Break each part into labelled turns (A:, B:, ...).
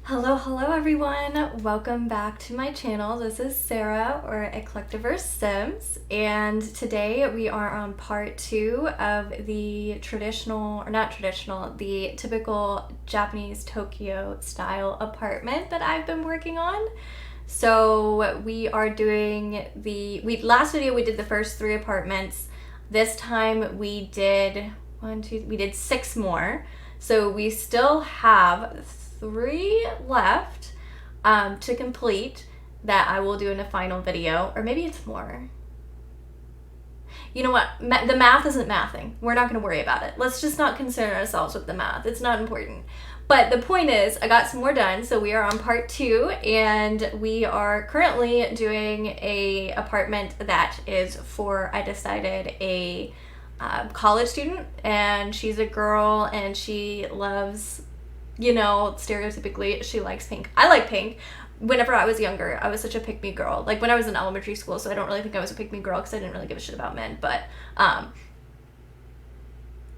A: Hello everyone. Welcome back to my channel. This is Sarah, or Eclectiverse Sims, and today we are on part 2 of the the typical Japanese Tokyo style apartment that I've been working on. So we are doing last video we did the first 3 apartments. This time we did we did 6 more. So we still have 3 left to complete that I will do in a final video, or maybe it's more. You know what? The math isn't mathing. We're not going to worry about it. Let's just not concern ourselves with the math. It's not important. But the point is, I got some more done, so we are on part 2, and we are currently doing a apartment that is for, I decided, a college student, and she's a girl, and she loves, stereotypically, she likes pink. I like pink. Whenever I was younger, I was such a pick-me girl. Like, when I was in elementary school, so I don't really think I was a pick-me girl because I didn't really give a shit about men, but,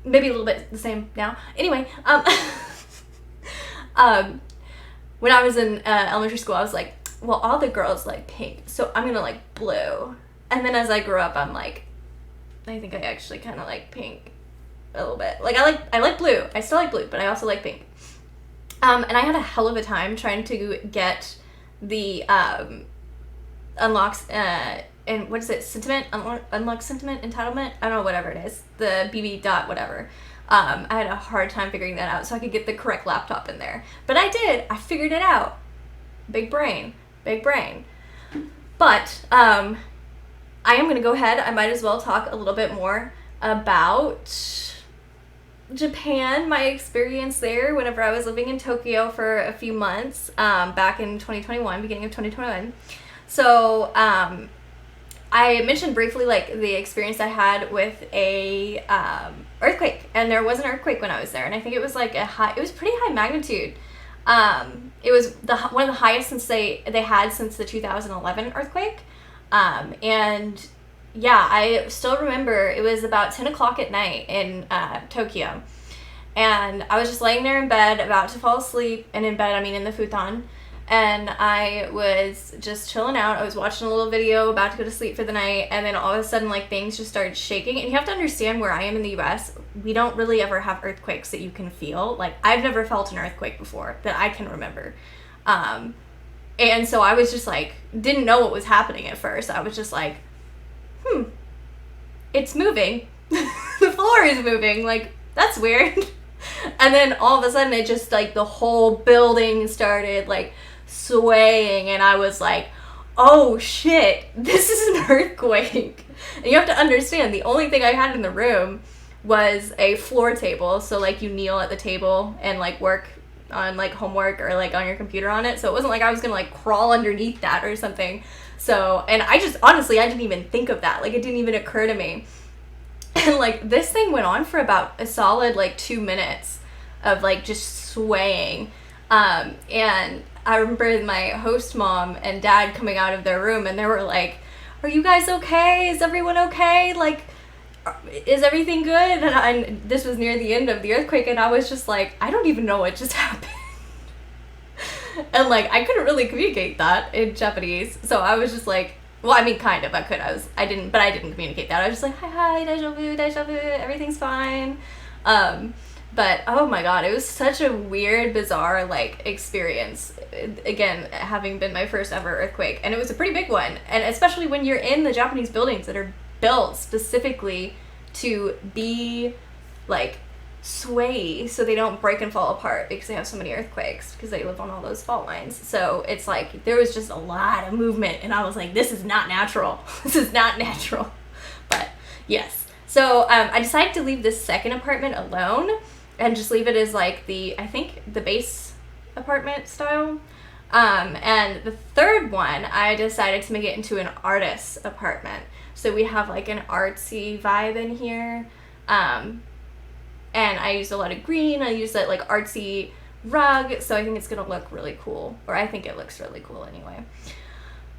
A: maybe a little bit the same now. Anyway, when I was in elementary school, I was like, well, all the girls like pink, so I'm gonna like blue. And then as I grew up, I'm like, I think I actually kind of like pink a little bit. Like, I like blue. I still like blue, but I also like pink. And I had a hell of a time trying to get the unlocks and what is it? Sentiment? Unlock sentiment? Entitlement? I don't know, whatever it is. The BB dot whatever. I had a hard time figuring that out so I could get the correct laptop in there. But I did. I figured it out. Big brain. Big brain. But I am going to go ahead. I might as well talk a little bit more about Japan, my experience there whenever I was living in Tokyo for a few months back in 2021, beginning of 2021. So I mentioned briefly like the experience I had with a earthquake, and there was an earthquake when I was there, and I think it was like it was pretty high magnitude. It was one of the highest since they had since the 2011 earthquake. And yeah, I still remember it was about 10 o'clock at night in Tokyo, and I was just laying there in bed about to fall asleep, and in bed I mean in the futon, and I was just chilling out. I was watching a little video, about to go to sleep for the night, and then all of a sudden like things just started shaking. And you have to understand, where I am in the US, we don't really ever have earthquakes that you can feel. Like, I've never felt an earthquake before that I can remember. And so I was just like, didn't know what was happening at first. I was just like, it's moving. The floor is moving. Like, that's weird. And then all of a sudden it just like the whole building started like swaying, and I was like, oh shit, this is an earthquake. And you have to understand, the only thing I had in the room was a floor table. So like you kneel at the table and like work on like homework or like on your computer on it. So it wasn't like I was gonna like crawl underneath that or something. So, and I just, honestly, I didn't even think of that. Like, it didn't even occur to me. And like this thing went on for about a solid like 2 minutes of like just swaying. And I remember my host mom and dad coming out of their room, and they were like, are you guys okay? Is everyone okay? Like, is everything good? And this was near the end of the earthquake, and I was just like, I don't even know what just happened. And like, I couldn't really communicate that in Japanese, so I was just like, well, I mean, kind of, I didn't communicate that. I was just like, hi, daijoubu, everything's fine. But oh my god, it was such a weird, bizarre, like, experience. Again, having been my first ever earthquake, and it was a pretty big one, and especially when you're in the Japanese buildings that are built specifically to be like sway so they don't break and fall apart, because they have so many earthquakes because they live on all those fault lines. So it's like there was just a lot of movement, and I was like, this is not natural. This is not natural. But yes, so I decided to leave this second apartment alone and just leave it as like I think the base apartment style. And the third one, I decided to make it into an artist's apartment. So we have like an artsy vibe in here. And I used a lot of green. I used that like artsy rug. So I think it's going to look really cool. Or I think it looks really cool anyway.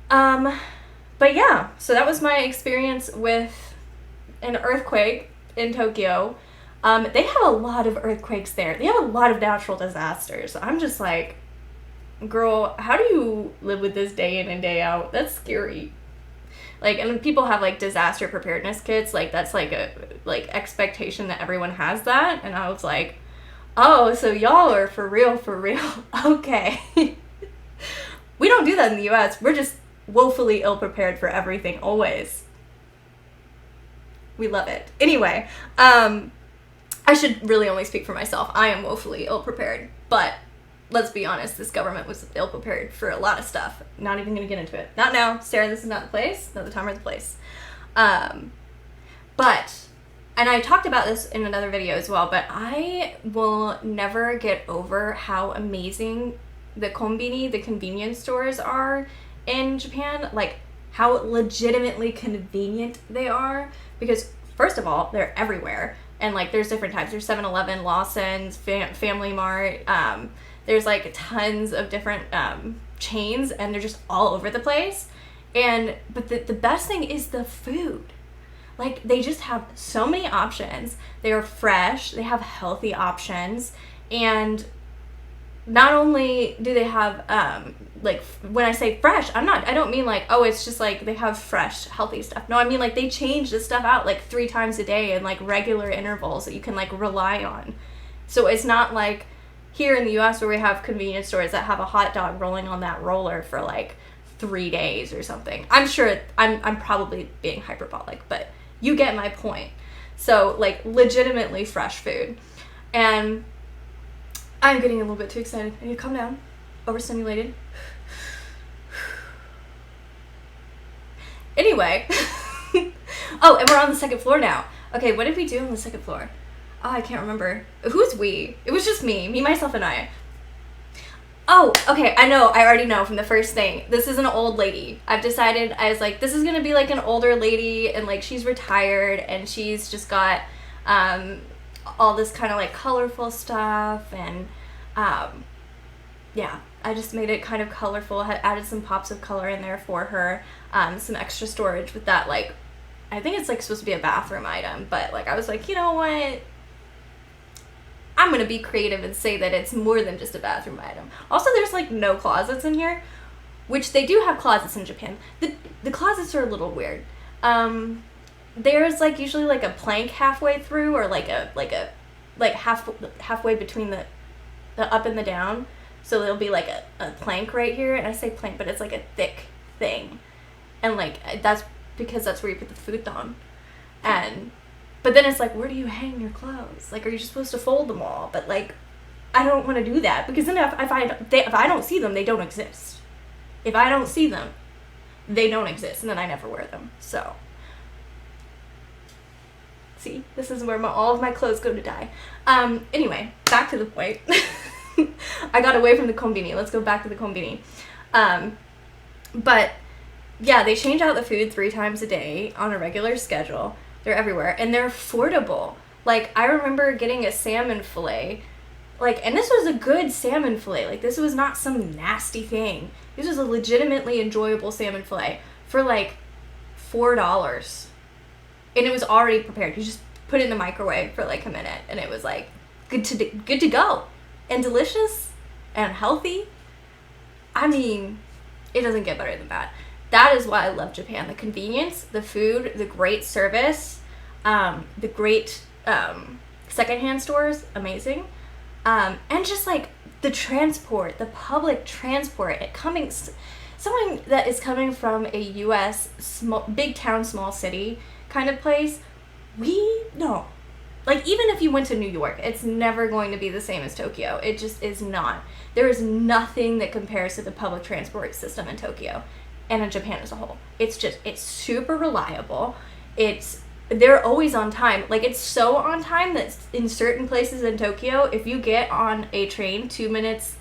A: But yeah, so that was my experience with an earthquake in Tokyo. They have a lot of earthquakes there. They have a lot of natural disasters. I'm just like, girl, how do you live with this day in and day out? That's scary. Like, and people have like disaster preparedness kits, like that's like a like expectation that everyone has that, and I was like, oh, so y'all are for real, okay. We don't do that in the US. We're just woefully ill prepared for everything always. We love it. Anyway, I should really only speak for myself. I am woefully ill prepared, but let's be honest, this government was ill prepared for a lot of stuff. Not even gonna get into it. Not now. Sarah, this is not the place. Not the time or the place. But, and I talked about this in another video as well, but I will never get over how amazing the konbini, the convenience stores are in Japan. Like, how legitimately convenient they are. Because, first of all, they're everywhere. And, like, there's different types. There's 7-Eleven, Lawson's, Family Mart, there's like tons of different chains, and they're just all over the place. But the best thing is the food. Like, they just have so many options. They are fresh. They have healthy options. And not only do they have, like, when I say fresh, I don't mean like, oh, it's just like they have fresh, healthy stuff. No, I mean like they change this stuff out like 3 times a day in like regular intervals that you can like rely on. So it's not like here in the US where we have convenience stores that have a hot dog rolling on that roller for like 3 days or something. I'm sure I'm probably being hyperbolic, but you get my point. So like legitimately fresh food. And I'm getting a little bit too excited. I need to calm down. Overstimulated. Anyway. Oh, and we're on the 2nd floor now. Okay, what did we do on the 2nd floor? Oh, I can't remember. Who's we? It was just me, myself, and I. Oh, okay, I know. I already know from the first thing. This is an old lady. I've decided, I was like, this is going to be like an older lady, and like she's retired, and she's just got all this kind of like colorful stuff, and yeah, I just made it kind of colorful. I added some pops of color in there for her, some extra storage with that, like, I think it's like supposed to be a bathroom item, but like I was like, you know what? I'm going to be creative and say that it's more than just a bathroom item. Also, there's like no closets in here, which they do have closets in Japan. The closets are a little weird. There's like usually like a plank halfway through, or like halfway between the up and the down. So there'll be like a plank right here, and I say plank, but it's like a thick thing. And like that's because that's where you put the futon. But then it's like, where do you hang your clothes? Like, are you just supposed to fold them all? But like, I don't want to do that, because then if I don't see them, they don't exist. If I don't see them, they don't exist, and then I never wear them. So, see, this is where all of my clothes go to die. Anyway, back to the point. I got away from the konbini. Let's go back to the konbini. But yeah, they change out the food 3 times a day on a regular schedule. They're everywhere, and they're affordable. Like, I remember getting a salmon fillet, like, and this was a good salmon fillet. Like, this was not some nasty thing. This was a legitimately enjoyable salmon fillet for like $4, and it was already prepared. You just put it in the microwave for like a minute, and it was like good to go, and delicious and healthy. I mean, it doesn't get better than that. That is why I love Japan. The convenience, the food, the great service, the great secondhand stores, amazing. And just like the transport, the public transport, someone that is coming from a U.S. big town, small city kind of place, like, even if you went to New York, it's never going to be the same as Tokyo. It just is not. There is nothing that compares to the public transport system in Tokyo and in Japan as a whole. It's super reliable. They're always on time. Like, it's so on time that in certain places in Tokyo, if you get on a train 2 minutes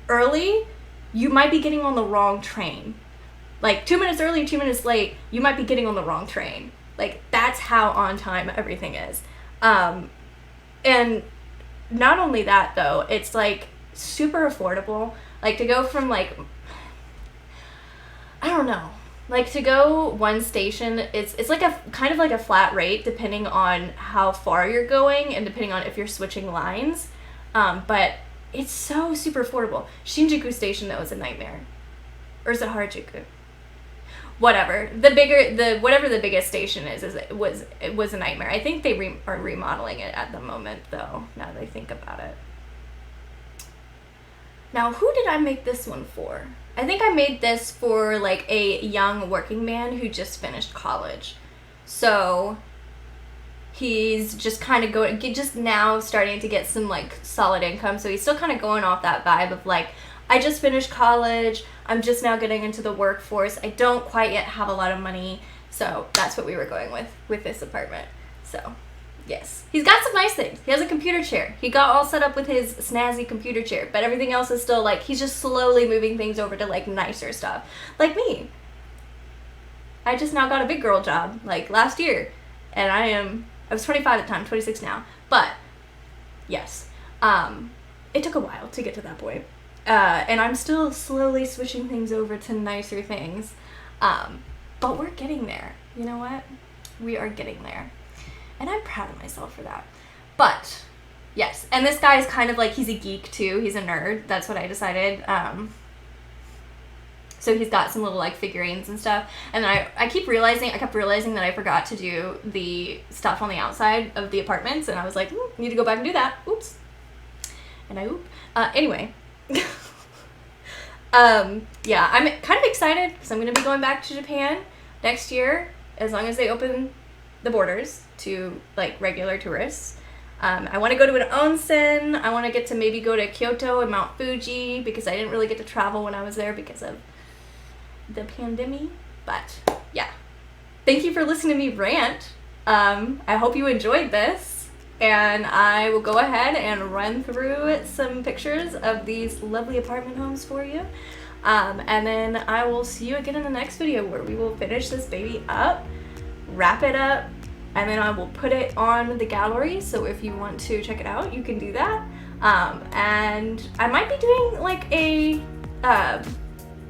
A: early, you might be getting on the wrong train. Like, 2 minutes early, 2 minutes late, you might be getting on the wrong train. Like, that's how on time everything is. And not only that, though, it's like super affordable. Like, to go from like, I don't know, like to go one station, it's like a kind of like a flat rate depending on how far you're going and depending on if you're switching lines. But It's so super affordable. Shinjuku Station though is a nightmare. Or is it Harajuku? Whatever. Whatever the biggest station is it was a nightmare. I think they are remodeling it at the moment though, now that I think about it. Now, who did I make this one for? I think I made this for like a young working man who just finished college. So he's just kind of just now starting to get some like solid income. So he's still kind of going off that vibe of like, I just finished college, I'm just now getting into the workforce, I don't quite yet have a lot of money. So that's what we were going with this apartment. So yes, he's got some nice things. He has a computer chair. He got all set up with his snazzy computer chair, but everything else is still like, he's just slowly moving things over to like nicer stuff. Like me. I just now got a big girl job like last year, and I was 25 at the time, 26 now. But yes, it took a while to get to that point. And I'm still slowly switching things over to nicer things. But we're getting there. You know what? We are getting there. And I'm proud of myself for that. But yes, and this guy is kind of like, he's a geek too. He's a nerd. That's what I decided. So he's got some little like figurines and stuff. And then I kept realizing that I forgot to do the stuff on the outside of the apartments. And I was like, need to go back and do that. Oops. And I oop. Anyway. Yeah, I'm kind of excited because I'm going to be going back to Japan next year, as long as they open the borders to like regular tourists. I want to go to an onsen. I want to get to maybe go to Kyoto and Mount Fuji, because I didn't really get to travel when I was there because of the pandemic. But yeah, thank you for listening to me rant. I hope you enjoyed this, and I will go ahead and run through some pictures of these lovely apartment homes for you. And then I will see you again in the next video, where we will finish this baby up, wrap it up, and then I will put it on the gallery. So if you want to check it out, you can do that. And I might be doing like a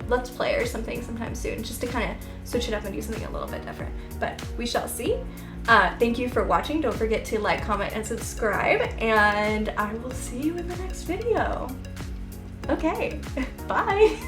A: Let's Play or something sometime soon, just to kind of switch it up and do something a little bit different. But we shall see. Thank you for watching. Don't forget to like, comment, and subscribe, and I will see you in the next video. Okay, bye.